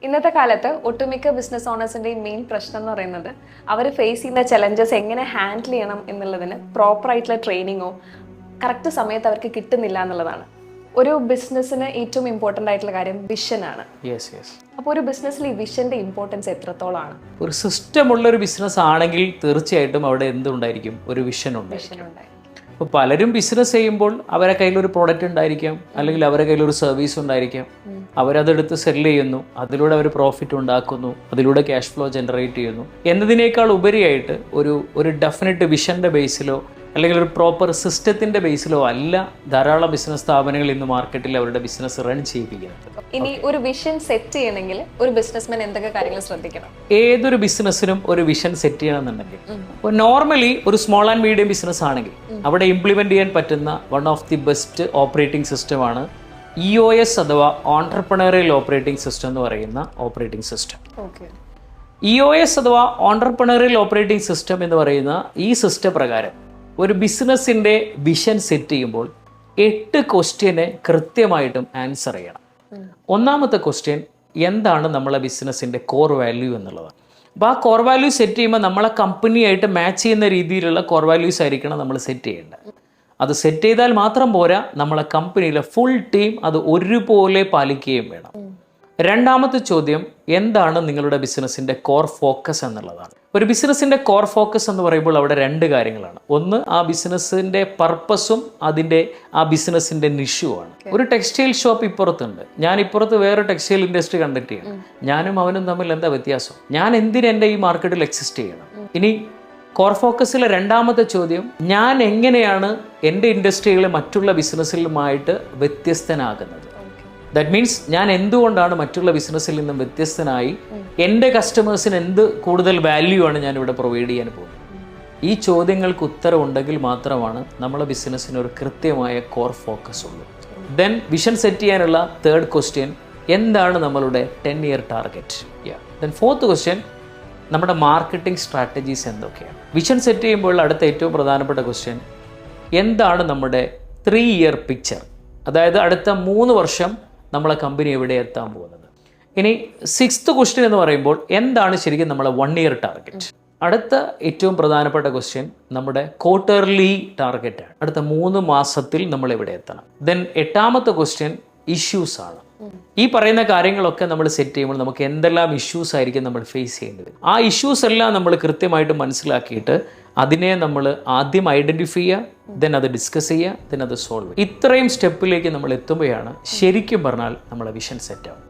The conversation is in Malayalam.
ഇന്നത്തെ കാലത്ത് ഒട്ടുമിക്ക ബിസിനസ് ഓണേഴ്സിൻ്റെയും മെയിൻ പ്രശ്നം എന്ന് പറയുന്നത് അവർ ഫേസ് ചെയ്യുന്ന ചലഞ്ചസ് എങ്ങനെ ഹാൻഡിൽ ചെയ്യണം എന്നുള്ളതിന് പ്രോപ്പറായിട്ടുള്ള ട്രെയിനിങ്ങോ കറക്റ്റ് സമയത്ത് അവർക്ക് കിട്ടുന്നില്ല എന്നുള്ളതാണ്. ഒരു ബിസിനസ്സിന് ഏറ്റവും ഇമ്പോർട്ടൻ്റ് ആയിട്ടുള്ള കാര്യം വിഷനാണ്. അപ്പോൾ ഒരു ബിസിനസ്സിൽ ഈ വിഷൻ്റെ ഇമ്പോർട്ടൻസ് എത്രത്തോളമാണ്? ഒരു സിസ്റ്റമുള്ള ഒരു ബിസിനസ് ആണെങ്കിൽ തീർച്ചയായിട്ടും അവിടെ എന്തുണ്ടായിരിക്കും, ഒരു വിഷൻ ഉണ്ടായിരിക്കും. അപ്പോൾ പലരും ബിസിനസ് ചെയ്യുമ്പോൾ അവരുടെ കയ്യിലൊരു പ്രോഡക്റ്റ് ഉണ്ടായിരിക്കാം, അല്ലെങ്കിൽ അവരുടെ കയ്യിലൊരു സർവീസ് ഉണ്ടായിരിക്കാം. അവരതെടുത്ത് സെല് ചെയ്യുന്നു, അതിലൂടെ അവർ പ്രോഫിറ്റ് ഉണ്ടാക്കുന്നു, അതിലൂടെ ക്യാഷ് ഫ്ലോ ജനറേറ്റ് ചെയ്യുന്നു എന്നതിനേക്കാൾ ഉപരിയായിട്ട് ഒരു ഡെഫിനറ്റ് വിഷൻ്റെ ബേസിലോ അല്ലെങ്കിൽ ഒരു പ്രോപ്പർ സിസ്റ്റത്തിൻ്റെ ബേസിലോ അല്ല ധാരാളം ബിസിനസ് സ്ഥാപനങ്ങൾ ഇന്ന് മാർക്കറ്റിൽ അവരുടെ ബിസിനസ് റൺ ചെയ്യിപ്പിക്കുന്നത്. ഇനി ഒരു വിഷൻ സെറ്റ് ചെയ്യണമെങ്കിൽ ഒരു ബിസിനസ്മാൻ എന്തൊക്കെ കാര്യങ്ങൾ ശ്രദ്ധിക്കണം? ഏതൊരു ബിസിനസ്സിനും ഒരു വിഷൻ സെറ്റ് ചെയ്യണമെന്നുണ്ടെങ്കിൽ, ഇപ്പോൾ നോർമലി ഒരു സ്മോൾ ആൻഡ് മീഡിയം ബിസിനസ് ആണെങ്കിൽ അവിടെ ഇംപ്ലിമെന്റ് ചെയ്യാൻ പറ്റുന്ന one of the best operating സിസ്റ്റമാണ് EOS അഥവാ ഓൺട്രപ്രണറിയൽ ഓപ്പറേറ്റിംഗ് സിസ്റ്റം എന്ന് പറയുന്ന ഓപ്പറേറ്റിംഗ് സിസ്റ്റം. EOS അഥവാ ഓൺട്രപ്രണറിയൽ ഓപ്പറേറ്റിംഗ് സിസ്റ്റം എന്ന് പറയുന്ന ഈ സിസ്റ്റം പ്രകാരം ഒരു ബിസിനസ്സിൻ്റെ വിഷൻ സെറ്റ് ചെയ്യുമ്പോൾ 8 ക്വസ്റ്റ്യന് കൃത്യമായിട്ടും ആൻസർ ചെയ്യണം. ഒന്നാമത്തെ ക്വസ്റ്റ്യൻ, എന്താണ് നമ്മളെ ബിസിനസ്സിൻ്റെ കോർ വാല്യൂ എന്നുള്ളതാണ്. അപ്പോൾ ആ കോർ വാല്യൂ സെറ്റ് ചെയ്യുമ്പോൾ നമ്മളെ കമ്പനിയായിട്ട് മാച്ച് ചെയ്യുന്ന രീതിയിലുള്ള കോർ വാല്യൂസ് ആയിരിക്കണം നമ്മൾ സെറ്റ് ചെയ്യേണ്ടത്. അത് സെറ്റ് ചെയ്താൽ മാത്രം പോരാ, നമ്മളെ കമ്പനിയിലെ ഫുൾ ടീം അത് ഒരുപോലെ പാലിക്കുകയും വേണം. രണ്ടാമത്തെ ചോദ്യം, എന്താണ് നിങ്ങളുടെ ബിസിനസ്സിൻ്റെ കോർ ഫോക്കസ് എന്നുള്ളതാണ്. ഒരു ബിസിനസ്സിൻ്റെ കോർ ഫോക്കസ് എന്ന് പറയുമ്പോൾ അവിടെ 2 കാര്യങ്ങളാണ്. ഒന്ന്, ആ ബിസിനസ്സിൻ്റെ പർപ്പസും ആ ബിസിനസ്സിൻ്റെ നിഷുമാണ്. ഒരു ടെക്സ്റ്റൈൽ ഷോപ്പ് ഇപ്പുറത്തുണ്ട്, ഞാൻ ഇപ്പുറത്ത് വേറെ ടെക്സ്റ്റൈൽ ഇൻഡസ്ട്രി കണ്ടക്ട് ചെയ്യണം. ഞാനും അവനും തമ്മിൽ എന്താ വ്യത്യാസം? ഞാൻ എന്തിന് എൻ്റെ ഈ മാർക്കറ്റിൽ എക്സിസ്റ്റ് ചെയ്യണം? ഇനി കോർ ഫോക്കസിലെ രണ്ടാമത്തെ ചോദ്യം, ഞാൻ എങ്ങനെയാണ് എൻ്റെ ഇൻഡസ്ട്രികളെ മറ്റുള്ള ബിസിനസ്സിലുമായിട്ട് വ്യത്യസ്തനാകുന്നത്? ദാറ്റ് മീൻസ് ഞാൻ എന്തുകൊണ്ടാണ് മറ്റുള്ള ബിസിനസ്സിൽ നിന്നും വ്യത്യസ്തനായി എൻ്റെ കസ്റ്റമേഴ്സിന് എന്ത് കൂടുതൽ വാല്യൂ ആണ് ഞാൻ ഇവിടെ പ്രൊവൈഡ് ചെയ്യാൻ പോകുന്നത്? ഈ ചോദ്യങ്ങൾക്ക് ഉത്തരം ഉണ്ടെങ്കിൽ മാത്രമാണ് നമ്മളെ ബിസിനസ്സിന് ഒരു കൃത്യമായ കോർ ഫോക്കസ് ഉള്ളൂ. ദെൻ വിഷൻ സെറ്റ് ചെയ്യാനുള്ള 3rd ക്വസ്റ്റ്യൻ, എന്താണ് നമ്മളുടെ 10-year target? Then 4th question, നമ്മുടെ മാർക്കറ്റിംഗ് സ്ട്രാറ്റജീസ് എന്തൊക്കെയാണ്? വിഷൻ സെറ്റ് ചെയ്യുമ്പോൾ അടുത്ത ഏറ്റവും പ്രധാനപ്പെട്ട ക്വസ്റ്റ്യൻ, എന്താണ് നമ്മുടെ 3-year പിക്ചർ? അതായത് അടുത്ത 3 വർഷം നമ്മളെ കമ്പനി എവിടെ എത്താൻ പോകുന്നത്? ഇനി 6th ക്വസ്റ്റ്യൻ എന്ന് പറയുമ്പോൾ, എന്താണ് ശരിക്കും നമ്മളെ 1-year ടാർഗറ്റ്? അടുത്ത ഏറ്റവും പ്രധാനപ്പെട്ട ക്വസ്റ്റ്യൻ നമ്മുടെ ക്വാർട്ടർലി ടാർഗറ്റാണ്. അടുത്ത 3 മാസത്തിൽ നമ്മൾ എവിടെ എത്തണം? ദെൻ 8ാമത്തെ ക്വസ്റ്റ്യൻ ഇഷ്യൂസ് ആണ്. ഈ പറയുന്ന കാര്യങ്ങളൊക്കെ നമ്മൾ സെറ്റ് ചെയ്യുമ്പോൾ നമുക്ക് എന്തെല്ലാം ഇഷ്യൂസ് ആയിരിക്കും നമ്മൾ ഫേസ് ചെയ്യേണ്ടത്? ആ ഇഷ്യൂസ് എല്ലാം നമ്മൾ കൃത്യമായിട്ട് മനസ്സിലാക്കിയിട്ട് അതിനെ നമ്മൾ ആദ്യം ഐഡൻറ്റിഫൈ ചെയ്യുക, ദെൻ അത് ഡിസ്കസ് ചെയ്യുക, ദെൻ അത് സോൾവ് ചെയ്യുക. ഇത്രയും സ്റ്റെപ്പിലേക്ക് നമ്മൾ എത്തുമ്പോഴാണ് ശരിക്കും പറഞ്ഞാൽ നമ്മളെ വിഷൻ സെറ്റ് ആവും.